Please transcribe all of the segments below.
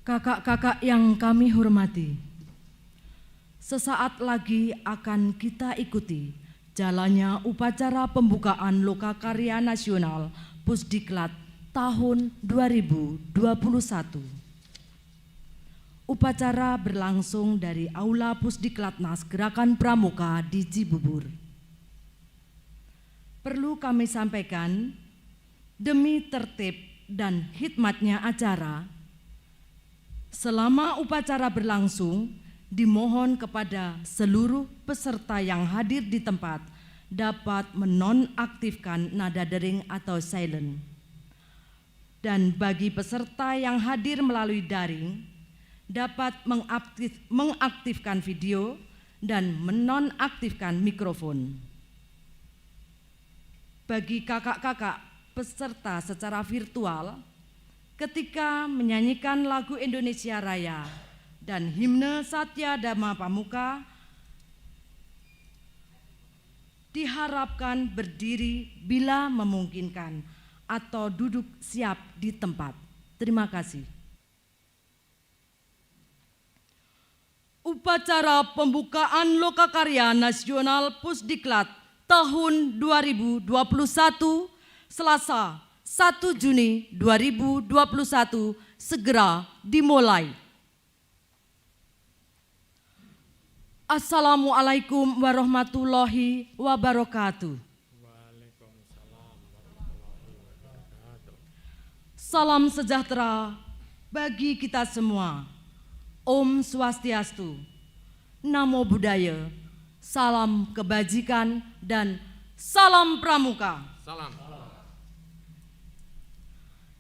Kakak-kakak yang kami hormati, sesaat lagi akan kita ikuti jalannya upacara pembukaan Lokakarya Nasional Pusdiklat tahun 2021. Upacara berlangsung dari Aula Pusdiklatnas Gerakan Pramuka di Cibubur. Perlu kami sampaikan, demi tertib dan hikmatnya acara, selama upacara berlangsung, dimohon kepada seluruh peserta yang hadir di tempat dapat menonaktifkan nada dering atau silent. Dan bagi peserta yang hadir melalui daring, dapat mengaktifkan video dan menonaktifkan mikrofon. Bagi kakak-kakak peserta secara virtual, ketika menyanyikan lagu Indonesia Raya dan himne Satya Dhamma Pramuka, diharapkan berdiri bila memungkinkan atau duduk siap di tempat. Terima kasih. Upacara pembukaan Lokakarya Nasional Pusdiklat tahun 2021, Selasa 1 Juni 2021 segera dimulai. Assalamualaikum warahmatullahi wabarakatuh. Waalaikumsalam warahmatullahi wabarakatuh. Salam sejahtera bagi kita semua. Om Swastiastu, Namo Buddhaya, salam kebajikan dan salam pramuka. Salam.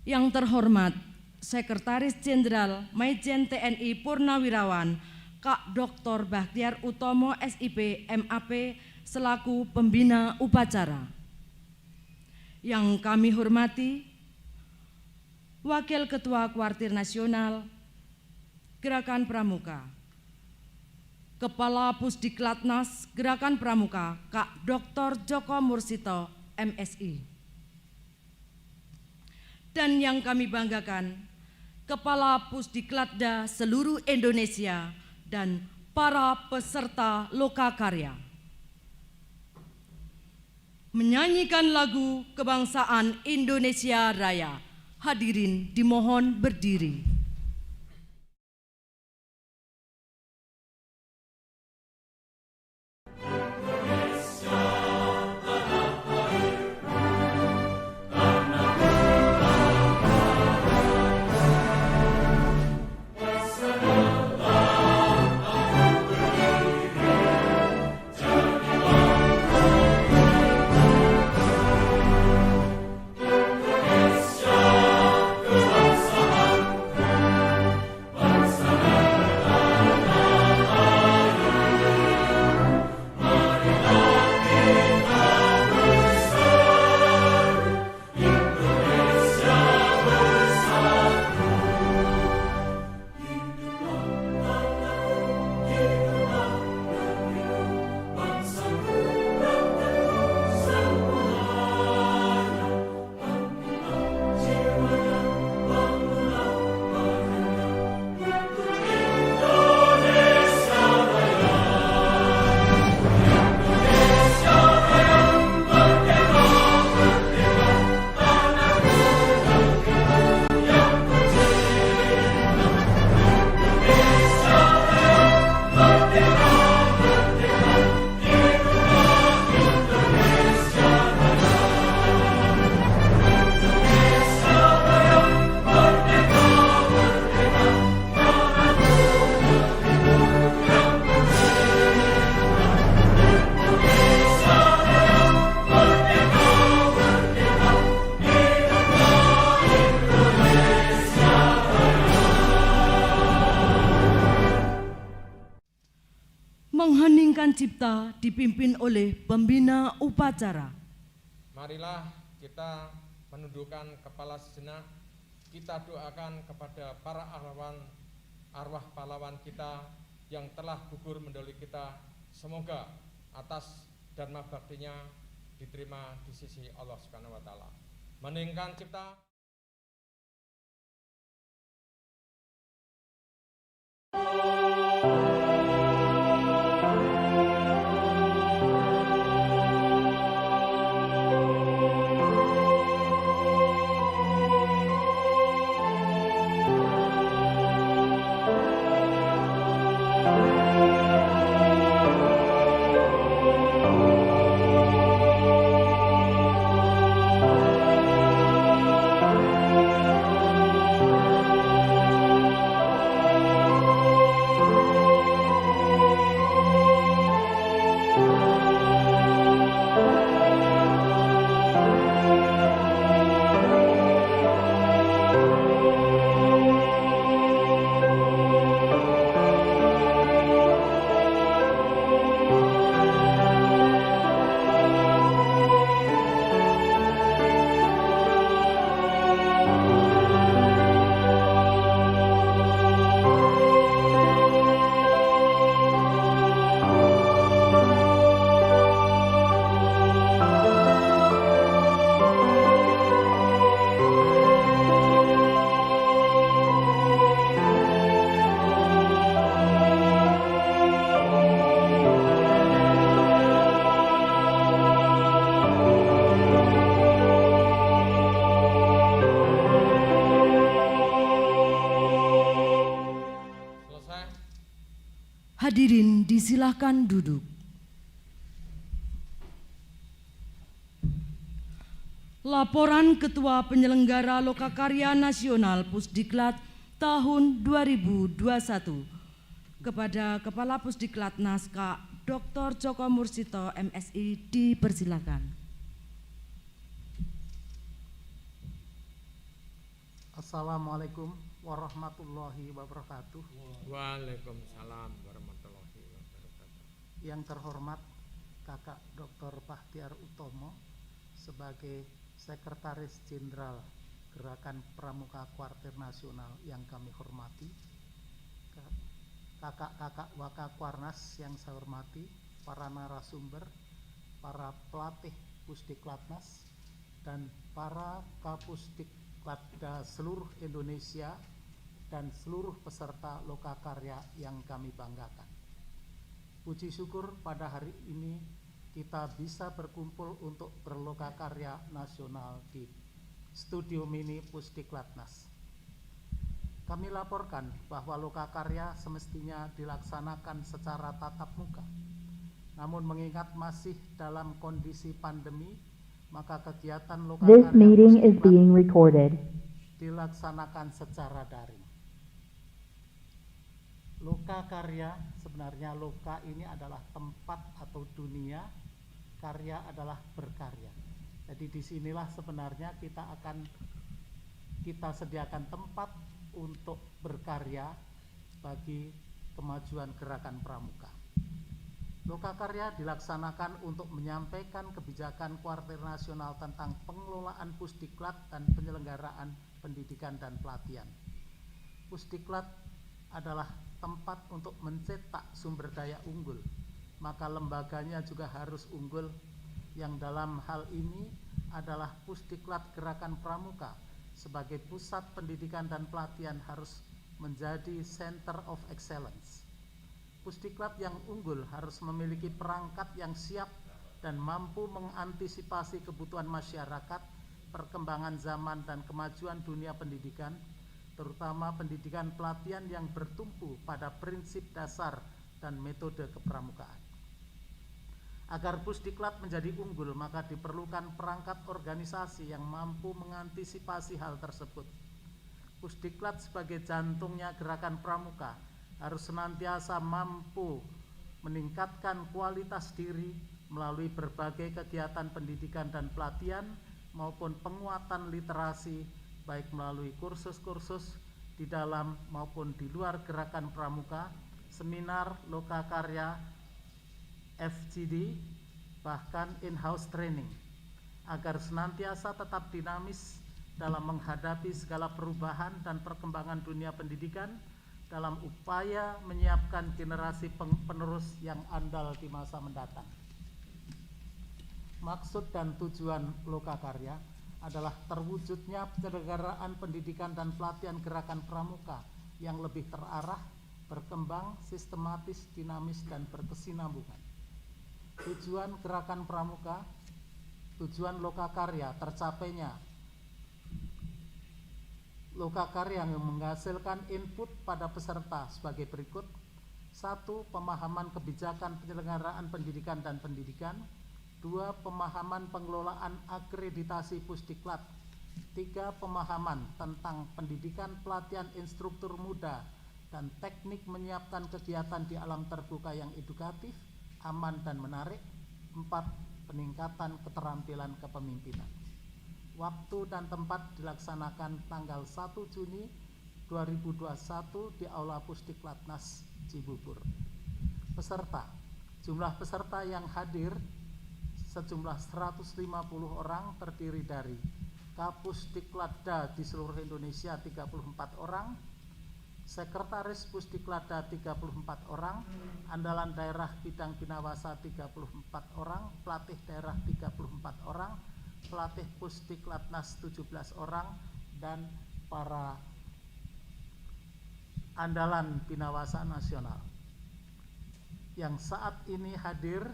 Yang terhormat Sekretaris Jenderal Maijen TNI Purnawirawan Kak Dr. Bahtiar Utomo SIP MAP selaku pembina upacara. Yang kami hormati Wakil Ketua Kuartir Nasional Gerakan Pramuka, Kepala Pusdiklatnas Gerakan Pramuka Kak Dr. Joko Mursito MSI. Dan yang kami banggakan, Kepala Pusdiklatda seluruh Indonesia dan para peserta Lokakarya. Menyanyikan lagu kebangsaan Indonesia Raya. Hadirin dimohon berdiri. Mengheningkan cipta dipimpin oleh pembina upacara. Marilah kita menundukkan kepala sejenak. Kita doakan kepada para arwah pahlawan kita yang telah gugur mendahului kita. Semoga atas dharma baktinya diterima di sisi Allah Subhanahu wa taala. Meninggikan cipta. Hadirin disilahkan duduk. Laporan Ketua Penyelenggara Lokakarya Nasional Pusdiklat tahun 2021 kepada Kepala Pusdiklatnas Kak Dr. Joko Mursito MSI dipersilakan. Assalamualaikum warahmatullahi wabarakatuh. Waalaikumsalam warahmatullahi wabarakatuh. Yang terhormat Kakak Dr. Bahtiar Utomo sebagai Sekretaris Jenderal Gerakan Pramuka Kuartir Nasional yang kami hormati, kakak-kakak Wakakuarnas yang saya hormati, para narasumber, para pelatih Pusdiklatnas, dan para Kapusdiklatda seluruh Indonesia dan seluruh peserta Lokakarya yang kami banggakan. Puji syukur pada hari ini kita bisa berkumpul untuk berlokakarya nasional di Studio Mini Pusdiklatnas. Kami laporkan bahwa lokakarya semestinya dilaksanakan secara tatap muka. Namun mengingat masih dalam kondisi pandemi, maka kegiatan This lokakarya meeting is Pusdiklat being recorded. dilaksanakan secara daring. Lokakarya, sebenarnya loka ini adalah tempat atau dunia, karya adalah berkarya. Jadi disinilah sebenarnya kita sediakan tempat untuk berkarya bagi kemajuan gerakan pramuka. Lokakarya dilaksanakan untuk menyampaikan kebijakan Kuartir Nasional tentang pengelolaan Pusdiklat dan penyelenggaraan pendidikan dan pelatihan. Pusdiklat adalah tempat untuk mencetak sumber daya unggul, maka lembaganya juga harus unggul, yang dalam hal ini adalah Pusdiklat Gerakan Pramuka sebagai pusat pendidikan dan pelatihan harus menjadi Center of Excellence. Pusdiklat yang unggul harus memiliki perangkat yang siap dan mampu mengantisipasi kebutuhan masyarakat, perkembangan zaman dan kemajuan dunia pendidikan, terutama pendidikan pelatihan yang bertumpu pada prinsip dasar dan metode kepramukaan. Agar Pusdiklat menjadi unggul, maka diperlukan perangkat organisasi yang mampu mengantisipasi hal tersebut. Pusdiklat sebagai jantungnya gerakan pramuka harus senantiasa mampu meningkatkan kualitas diri melalui berbagai kegiatan pendidikan dan pelatihan maupun penguatan literasi, baik melalui kursus-kursus di dalam maupun di luar gerakan pramuka, seminar, lokakarya, FGD, bahkan in-house training, agar senantiasa tetap dinamis dalam menghadapi segala perubahan dan perkembangan dunia pendidikan dalam upaya menyiapkan generasi penerus yang andal di masa mendatang. Maksud dan tujuan lokakarya adalah terwujudnya penyelenggaraan pendidikan dan pelatihan gerakan pramuka yang lebih terarah, berkembang, sistematis, dinamis, dan berkesinambungan. Tujuan gerakan pramuka, tujuan lokakarya tercapainya lokakarya yang menghasilkan input pada peserta sebagai berikut. 1. Pemahaman kebijakan penyelenggaraan pendidikan dan pendidikan. 2. Pemahaman pengelolaan akreditasi Pusdiklat. 3. Pemahaman tentang pendidikan pelatihan instruktur muda dan teknik menyiapkan kegiatan di alam terbuka yang edukatif, aman, dan menarik. 4. Peningkatan keterampilan kepemimpinan. Waktu dan tempat dilaksanakan tanggal 1 Juni 2021 di Aula Pusdiklatnas Cibubur. Peserta, jumlah peserta yang hadir sejumlah 150 orang, terdiri dari Kapusdiklatda di seluruh Indonesia 34 orang, Sekretaris Pusdiklatda 34 orang, Andalan Daerah Bidang Binawasa 34 orang, Pelatih Daerah 34 orang, Pelatih Pusdiklatnas 17 orang, dan para Andalan Binawasa Nasional yang saat ini hadir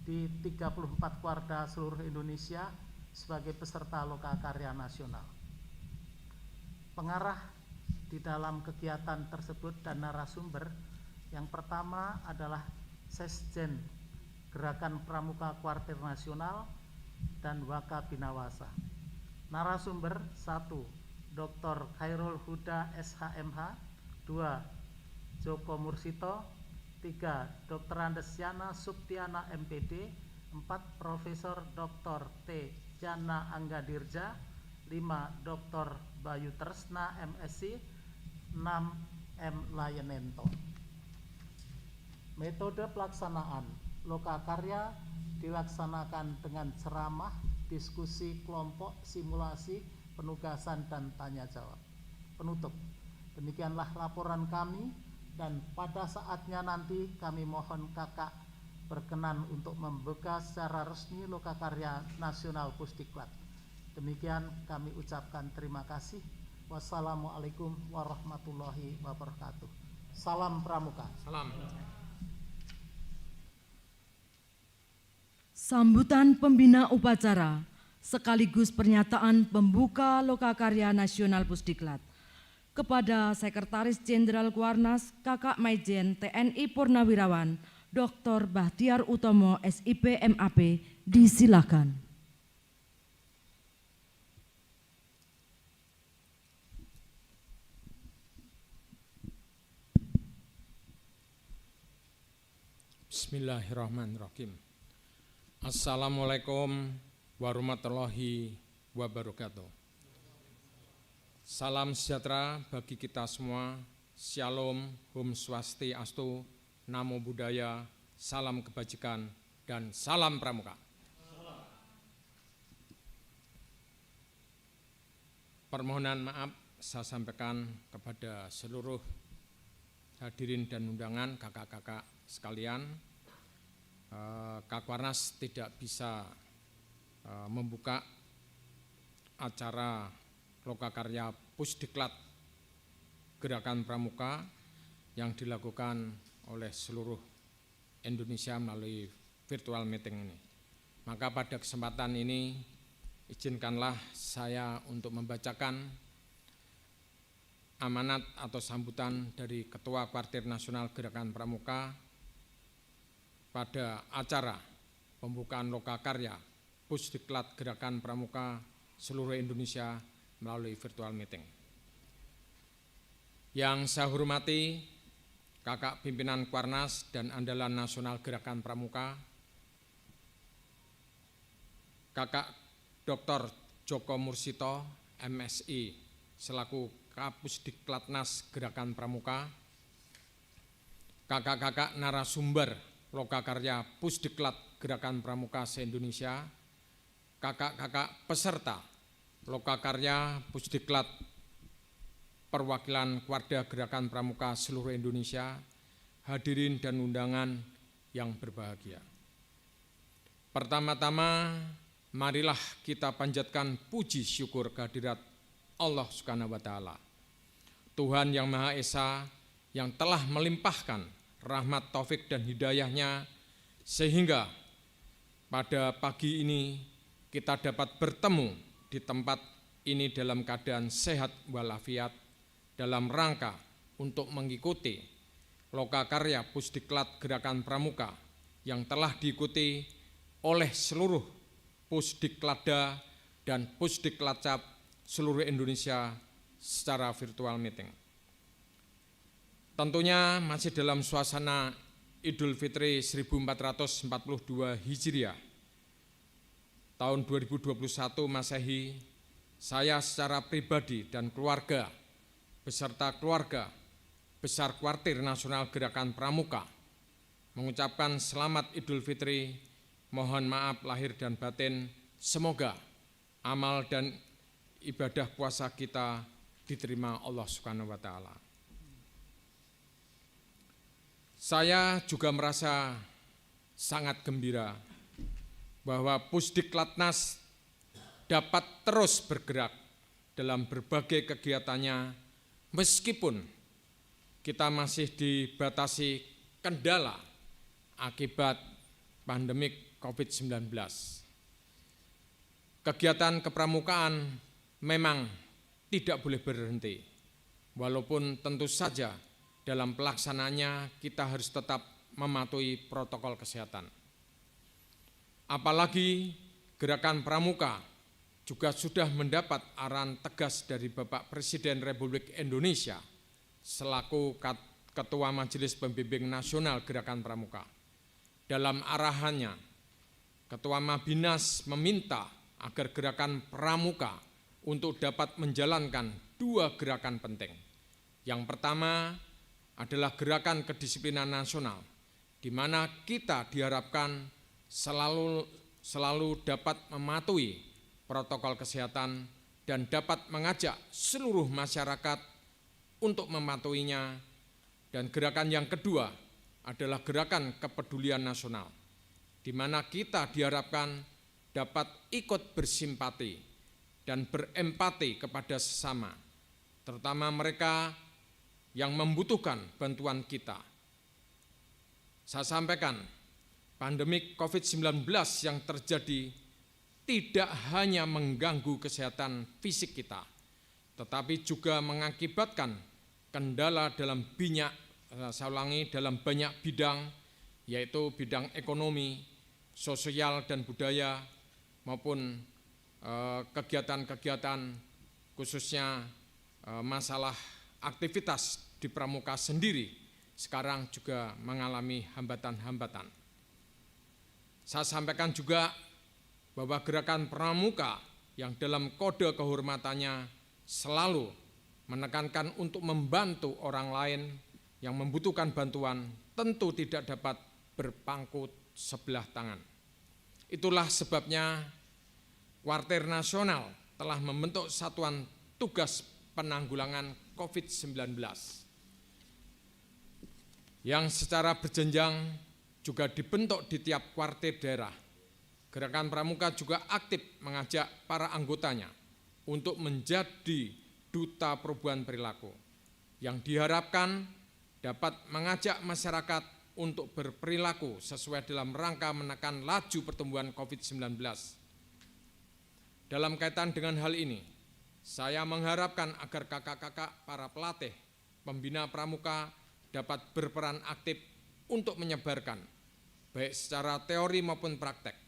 di 34 Warda seluruh Indonesia sebagai peserta Lokakarya Nasional. Pengarah di dalam kegiatan tersebut dan narasumber yang pertama adalah Sesjen Gerakan Pramuka Kuartir Nasional dan Wakabinawasa. Narasumber 1. Dr. Khairul Huda SHMH. 2. Joko Mursito. 3. Dr. Andesyana Suptiana MPD. 4. Profesor Dr. T. Jana Anggadirja. 5. Dr. Bayu Tresna MSc. 6. M. Layenento. Metode pelaksanaan Lokakarya dilaksanakan dengan ceramah, diskusi kelompok, simulasi, penugasan, dan tanya jawab. Penutup. Demikianlah laporan kami, dan pada saatnya nanti kami mohon kakak berkenan untuk membuka secara resmi Lokakarya Nasional Pusdiklat. Demikian kami ucapkan terima kasih. Wassalamualaikum warahmatullahi wabarakatuh. Salam Pramuka. Salam. Sambutan pembina upacara sekaligus pernyataan pembuka Lokakarya Nasional Pusdiklat kepada Sekretaris Jenderal Kuarnas Kakak Maijen TNI Purnawirawan Dr. Bahtiar Utomo SIP MAP, disilakan. Bismillahirrahmanirrahim. Assalamualaikum warahmatullahi wabarakatuh. Salam sejahtera bagi kita semua. Shalom, Om Swastiastu, Namo Buddhaya, salam kebajikan, dan salam Pramuka. Permohonan maaf saya sampaikan kepada seluruh hadirin dan undangan, kakak-kakak sekalian. Kakwarnas tidak bisa membuka acara Lokakarya Pusdiklat Gerakan Pramuka yang dilakukan oleh seluruh Indonesia melalui virtual meeting ini. Maka pada kesempatan ini izinkanlah saya untuk membacakan amanat atau sambutan dari Ketua Kuartir Nasional Gerakan Pramuka pada acara pembukaan Lokakarya Pusdiklat Gerakan Pramuka seluruh Indonesia melalui virtual meeting. Yang saya hormati kakak pimpinan Kuarnas dan Andalan Nasional Gerakan Pramuka, kakak Dr. Joko Mursito MSI selaku Kapusdiklatnas Gerakan Pramuka, kakak-kakak narasumber Lokakarya Pusdiklat Gerakan Pramuka se-Indonesia, kakak-kakak peserta Lokakarya Pusdiklat Perwakilan Kuarda Gerakan Pramuka seluruh Indonesia, hadirin dan undangan yang berbahagia. Pertama-tama, marilah kita panjatkan puji syukur kehadirat Allah Subhanahu wa Ta'ala, Tuhan yang Maha Esa, yang telah melimpahkan rahmat taufik dan hidayahnya sehingga pada pagi ini kita dapat bertemu di tempat ini dalam keadaan sehat walafiat dalam rangka untuk mengikuti lokakarya Pusdiklat Gerakan Pramuka yang telah diikuti oleh seluruh Pusdiklada dan Pusdiklacap seluruh Indonesia secara virtual meeting. Tentunya masih dalam suasana Idul Fitri 1442 Hijriah tahun 2021 Masehi, saya secara pribadi dan keluarga beserta keluarga besar Kuartir Nasional Gerakan Pramuka mengucapkan selamat Idul Fitri, mohon maaf lahir dan batin, semoga amal dan ibadah puasa kita diterima Allah Subhanahu wa taala. Saya juga merasa sangat gembira bahwa Pusdiklatnas dapat terus bergerak dalam berbagai kegiatannya meskipun kita masih dibatasi kendala akibat pandemik COVID-19. Kegiatan kepramukaan memang tidak boleh berhenti, walaupun tentu saja dalam pelaksanaannya kita harus tetap mematuhi protokol kesehatan. Apalagi Gerakan Pramuka juga sudah mendapat arahan tegas dari Bapak Presiden Republik Indonesia selaku Ketua Majelis Pembimbing Nasional Gerakan Pramuka. Dalam arahannya, Ketua Mabinas meminta agar Gerakan Pramuka untuk dapat menjalankan dua gerakan penting. Yang pertama adalah gerakan kedisiplinan nasional, di mana kita diharapkan selalu dapat mematuhi protokol kesehatan dan dapat mengajak seluruh masyarakat untuk mematuhinya. Dan gerakan yang kedua adalah gerakan kepedulian nasional, di mana kita diharapkan dapat ikut bersimpati dan berempati kepada sesama, terutama mereka yang membutuhkan bantuan kita. Saya sampaikan, pandemi COVID-19 yang terjadi tidak hanya mengganggu kesehatan fisik kita, tetapi juga mengakibatkan kendala dalam dalam banyak bidang, yaitu bidang ekonomi, sosial dan budaya, maupun kegiatan-kegiatan khususnya masalah aktivitas di pramuka sendiri sekarang juga mengalami hambatan-hambatan. Saya sampaikan juga bahwa Gerakan Pramuka yang dalam kode kehormatannya selalu menekankan untuk membantu orang lain yang membutuhkan bantuan tentu tidak dapat berpangku sebelah tangan. Itulah sebabnya Kuartir Nasional telah membentuk Satuan Tugas Penanggulangan COVID-19 yang secara berjenjang juga dibentuk di tiap kuartir daerah. Gerakan Pramuka juga aktif mengajak para anggotanya untuk menjadi duta perubahan perilaku yang diharapkan dapat mengajak masyarakat untuk berperilaku sesuai dalam rangka menekan laju pertumbuhan COVID-19. Dalam kaitan dengan hal ini, saya mengharapkan agar kakak-kakak para pelatih pembina pramuka dapat berperan aktif untuk menyebarkan, baik secara teori maupun praktek,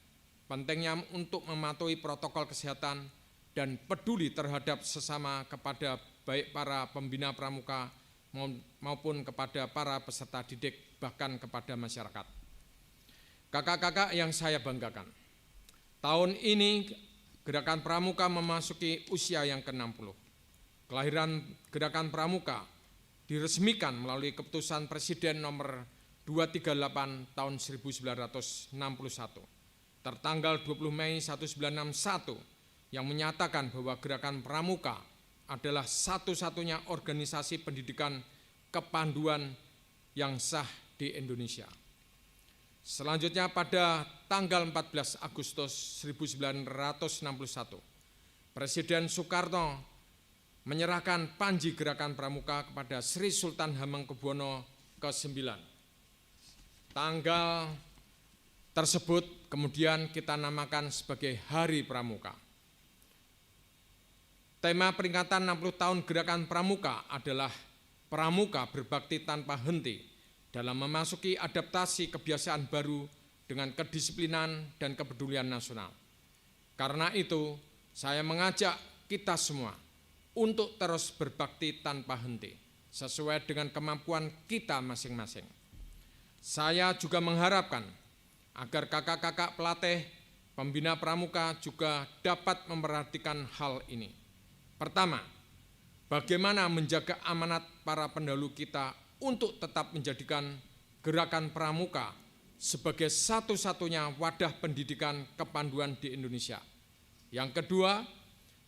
pentingnya untuk mematuhi protokol kesehatan dan peduli terhadap sesama kepada baik para pembina pramuka maupun kepada para peserta didik, bahkan kepada masyarakat. Kakak-kakak yang saya banggakan, tahun ini Gerakan Pramuka memasuki usia yang ke-60. Kelahiran Gerakan Pramuka diresmikan melalui keputusan Presiden nomor 238 tahun 1961 tertanggal 20 Mei 1961 yang menyatakan bahwa Gerakan Pramuka adalah satu-satunya organisasi pendidikan kepanduan yang sah di Indonesia. Selanjutnya pada tanggal 14 Agustus 1961, Presiden Soekarno menyerahkan Panji Gerakan Pramuka kepada Sri Sultan Hamengkubuwono ke-9. Tanggal tersebut kemudian kita namakan sebagai Hari Pramuka. Tema peringatan 60 tahun Gerakan Pramuka adalah Pramuka berbakti tanpa henti dalam memasuki adaptasi kebiasaan baru dengan kedisiplinan dan kepedulian nasional. Karena itu, saya mengajak kita semua untuk terus berbakti tanpa henti, sesuai dengan kemampuan kita masing-masing. Saya juga mengharapkan agar kakak-kakak pelatih pembina pramuka juga dapat memperhatikan hal ini. Pertama, bagaimana menjaga amanat para pendahulu kita untuk tetap menjadikan Gerakan Pramuka sebagai satu-satunya wadah pendidikan kepanduan di Indonesia. Yang kedua,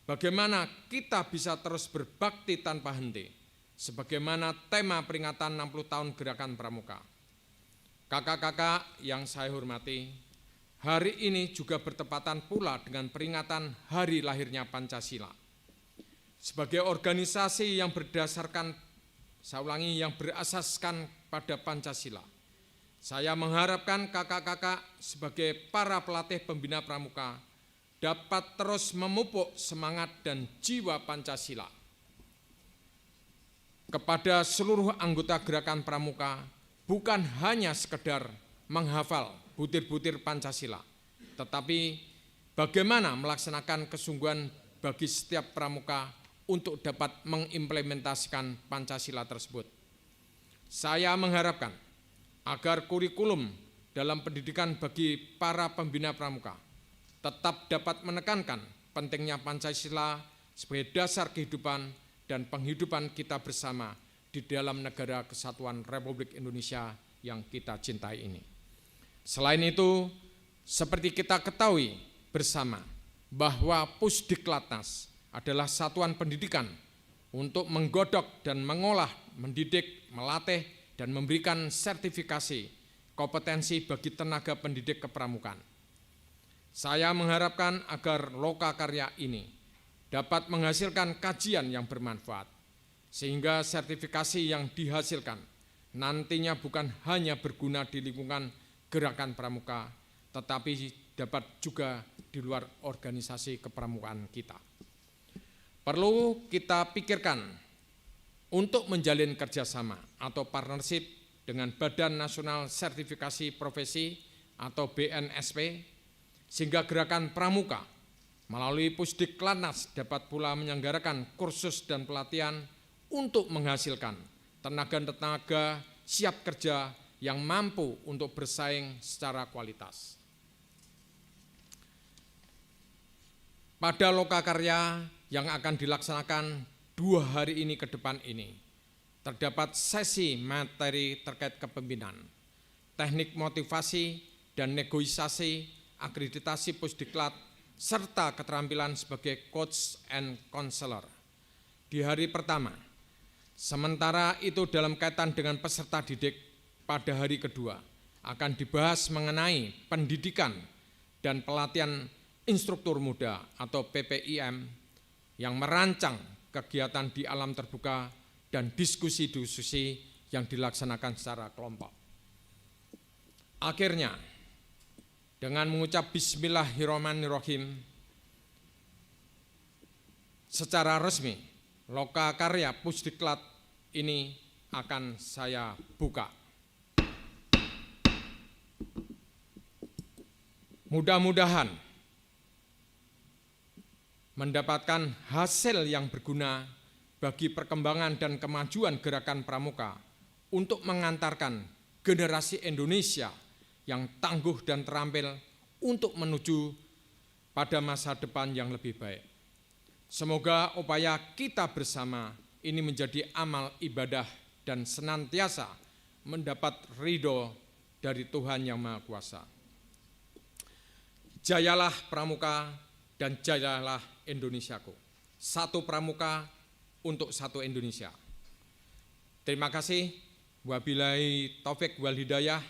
bagaimana kita bisa terus berbakti tanpa henti, sebagaimana tema peringatan 60 tahun Gerakan Pramuka. Kakak-kakak yang saya hormati, hari ini juga bertepatan pula dengan peringatan hari lahirnya Pancasila. Sebagai organisasi yang berdasarkan, yang berasaskan pada Pancasila, saya mengharapkan kakak-kakak sebagai para pelatih pembina pramuka dapat terus memupuk semangat dan jiwa Pancasila. Kepada seluruh anggota Gerakan Pramuka, bukan hanya sekedar menghafal butir-butir Pancasila, tetapi bagaimana melaksanakan kesungguhan bagi setiap pramuka untuk dapat mengimplementasikan Pancasila tersebut. Saya mengharapkan agar kurikulum dalam pendidikan bagi para pembina pramuka tetap dapat menekankan pentingnya Pancasila sebagai dasar kehidupan dan penghidupan kita bersama di dalam negara kesatuan Republik Indonesia yang kita cintai ini. Selain itu, seperti kita ketahui bersama bahwa Pusdiklatnas adalah satuan pendidikan untuk menggodok dan mengolah, mendidik, melatih, dan memberikan sertifikasi kompetensi bagi tenaga pendidik kepramukaan. Saya mengharapkan agar lokakarya ini dapat menghasilkan kajian yang bermanfaat, sehingga sertifikasi yang dihasilkan nantinya bukan hanya berguna di lingkungan Gerakan Pramuka, tetapi dapat juga di luar organisasi kepramukaan kita. Perlu kita pikirkan untuk menjalin kerjasama atau partnership dengan Badan Nasional Sertifikasi Profesi atau BNSP, sehingga Gerakan Pramuka melalui Pusdiklatnas dapat pula menyelenggarakan kursus dan pelatihan untuk menghasilkan tenaga-tenaga siap kerja yang mampu untuk bersaing secara kualitas. Pada lokakarya yang akan dilaksanakan 2 hari ini ke depan ini, terdapat sesi materi terkait kepemimpinan, teknik motivasi dan negosiasi, akreditasi Pusdiklat, serta keterampilan sebagai coach and counselor di hari pertama. Sementara itu dalam kaitan dengan peserta didik pada hari kedua akan dibahas mengenai pendidikan dan pelatihan instruktur muda atau PPIM yang merancang kegiatan di alam terbuka dan diskusi-diskusi yang dilaksanakan secara kelompok. Akhirnya, dengan mengucap Bismillahirrahmanirrahim, secara resmi lokakarya Pusdiklat ini akan saya buka. Mudah-mudahan mendapatkan hasil yang berguna bagi perkembangan dan kemajuan Gerakan Pramuka untuk mengantarkan generasi Indonesia yang tangguh dan terampil untuk menuju pada masa depan yang lebih baik. Semoga upaya kita bersama ini menjadi amal ibadah dan senantiasa mendapat ridho dari Tuhan Yang Maha Kuasa. Jayalah Pramuka dan jayalah Indonesiaku. Satu Pramuka untuk satu Indonesia. Terima kasih. Wabillahi taufik wal hidayah.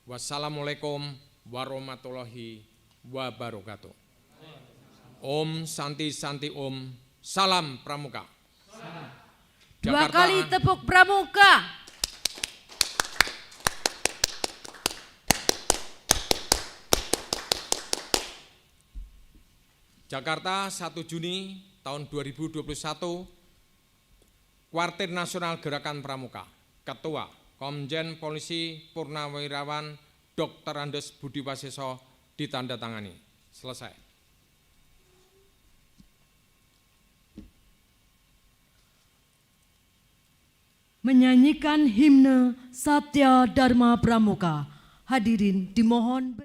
Wassalamualaikum warahmatullahi wabarakatuh. Om Santi Santi Om. Salam Pramuka. Dua Jakarta. kali tepuk pramuka. Jakarta 1 Juni tahun 2021, Kuartir Nasional Gerakan Pramuka. Ketua Komjen Polisi Purnawirawan Dr. Andes Budi Waseso ditandatangani. Selesai. Menyanyikan himne Satya Dharma Pramuka. Hadirin dimohon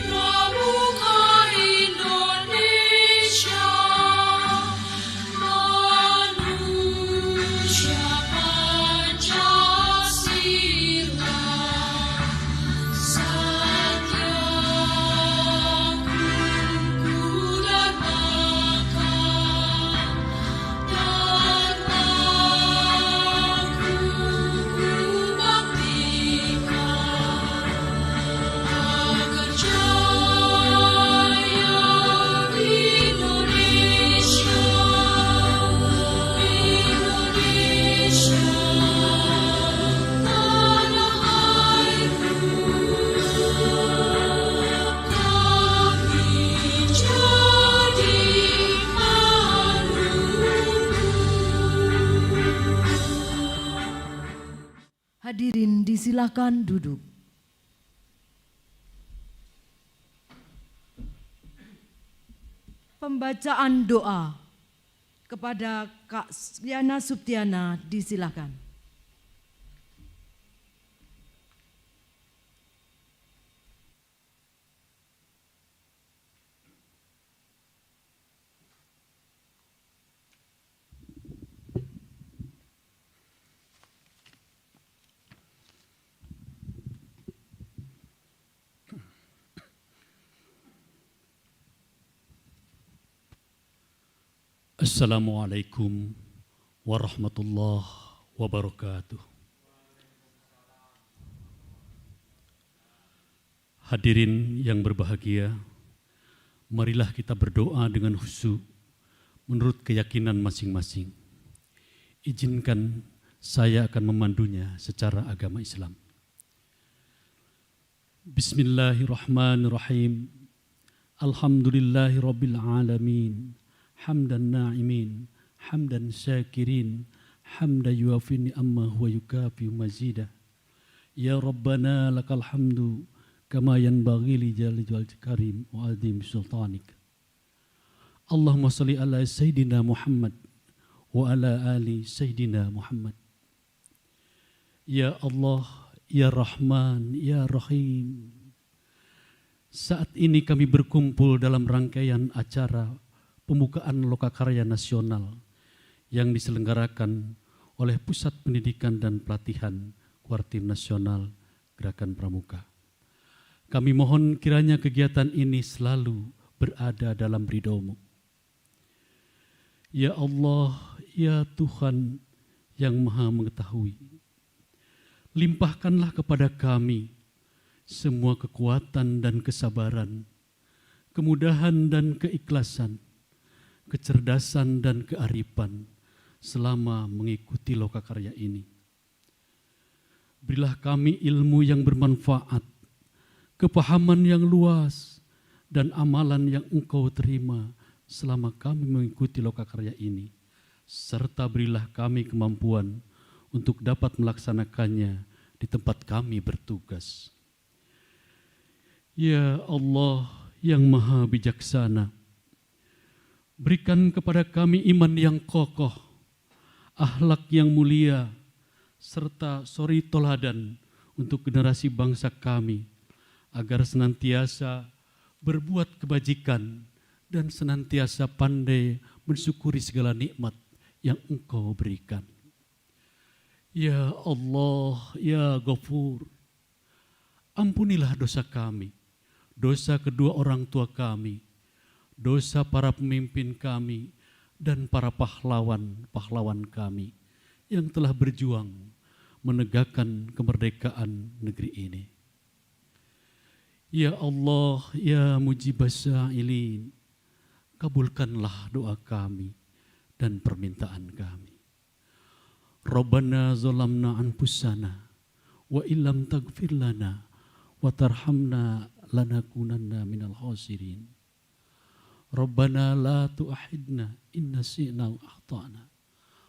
Pramuka Indonesia, manusia Pancasila, Satya, Kuku dan Maka, Dharma, Kuku Baktika. Agar jaya Indonesia, Indonesia, tanah airku, kami jadi Maluku. hadirin disilakan duduk. Pembacaan doa kepada Kak Yana Suptiana disilakan. Assalamualaikum warahmatullahi wabarakatuh. Hadirin yang berbahagia, marilah kita berdoa dengan khusyuk menurut keyakinan masing-masing. Izinkan saya akan memandunya secara agama Islam. Bismillahirrahmanirrahim. Alhamdulillahirabbil alamin. Hamdan na'imin, hamdan syakirin, hamdan yuafi ni'amah wa yukafi mazidah. Ya Rabbana lakal hamdu, kama yanbaghi li jalali wajhikal karim wa azim sultanik. Allahumma salli ala Sayyidina Muhammad wa ala ali Sayyidina Muhammad. Ya Allah, Ya Rahman, Ya Rahim. Saat ini kami berkumpul dalam rangkaian acara pembukaan Lokakarya Nasional yang diselenggarakan oleh Pusat Pendidikan dan Pelatihan Kuartir Nasional Gerakan Pramuka. Kami mohon kiranya kegiatan ini selalu berada dalam ridho-Mu. Ya Allah, ya Tuhan yang Maha Mengetahui, limpahkanlah kepada kami semua kekuatan dan kesabaran, kemudahan dan keikhlasan, kecerdasan dan kearifan selama mengikuti Lokakarya ini. Berilah kami ilmu yang bermanfaat, kepahaman yang luas, dan amalan yang Engkau terima selama kami mengikuti Lokakarya ini, serta berilah kami kemampuan untuk dapat melaksanakannya di tempat kami bertugas. Ya Allah yang Maha Bijaksana, berikan kepada kami iman yang kokoh, akhlak yang mulia, serta suri toladan untuk generasi bangsa kami, agar senantiasa berbuat kebajikan dan senantiasa pandai mensyukuri segala nikmat yang Engkau berikan. Ya Allah, ya Ghafur, ampunilah dosa kami, dosa kedua orang tua kami, dosa para pemimpin kami, dan para pahlawan-pahlawan kami yang telah berjuang menegakkan kemerdekaan negeri ini. Ya Allah, ya mujibas sa'ilin, kabulkanlah doa kami dan permintaan kami. Rabbana zalamna anfusana wa illam taghfir lana wa tarhamna lanakunanna minal khasirin. Rabbana la tu'ahidna inna si'na wa akhtana.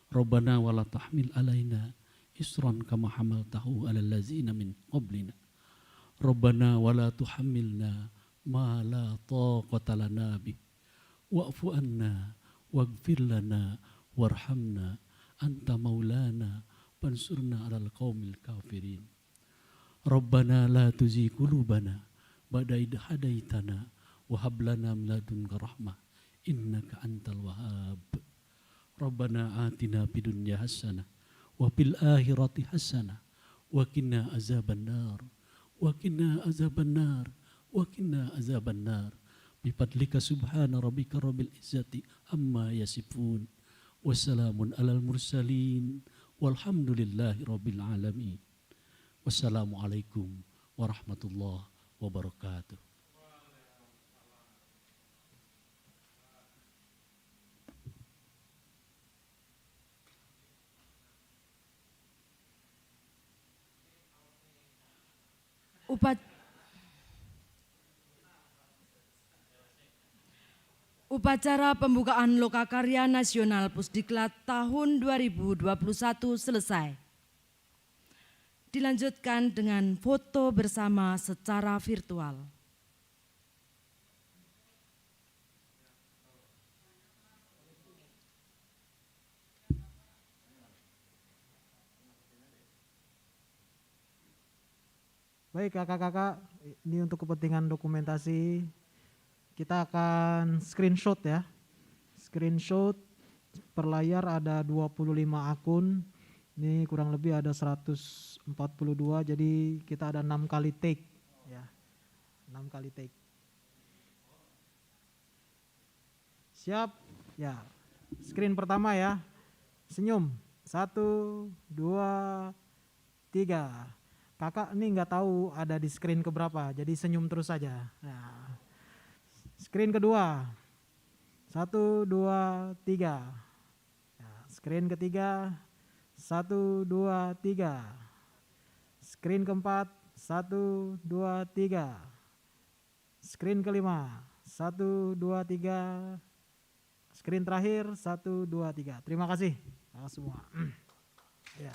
Rabbana wa la tahmil alaina isran kama hamaltahu ala allazina min qablina. Rabbana wa la tuhammilna ma la taqata lana bih. Wa'fu anna waghfir lana warhamna anta maulana fansurna 'alal qaumil kafirin. Rabbana la tuzigh qulubana ba'da idh hadaitana wa hab lana min ladunka rahmah innaka antal wahhab. Rabbana atina fid dunya hasanah wa fil akhirati hasanah wa qina azabannar wa qina azabannar wa qina azabannar bifadlika subhana rabbika rabbil izzati amma yasifun wassalamun alal mursalin walhamdulillahi rabbil alamin. Wassalamualaikum warahmatullahi wabarakatuh. Upacara pembukaan Lokakarya Nasional Pusdiklat tahun 2021 selesai. Dilanjutkan dengan foto bersama secara virtual. Baik kakak-kakak, ini untuk kepentingan dokumentasi kita akan screenshot ya. Screenshot per layar ada 25 akun. Ini kurang lebih ada 142, jadi kita ada 6 kali take ya. 6 kali take. Siap? Ya. Screen pertama ya. Senyum. 1, 2, 3. Kakak ini nggak tahu ada di screen keberapa, jadi senyum terus saja. Nah. Screen kedua. 1, 2, 3. Nah, screen ketiga. 1, 2, 3. Screen keempat. 1, 2, 3. Screen kelima. 1, 2, 3. Screen terakhir. 1, 2, 3. Terima kasih semua. Ya.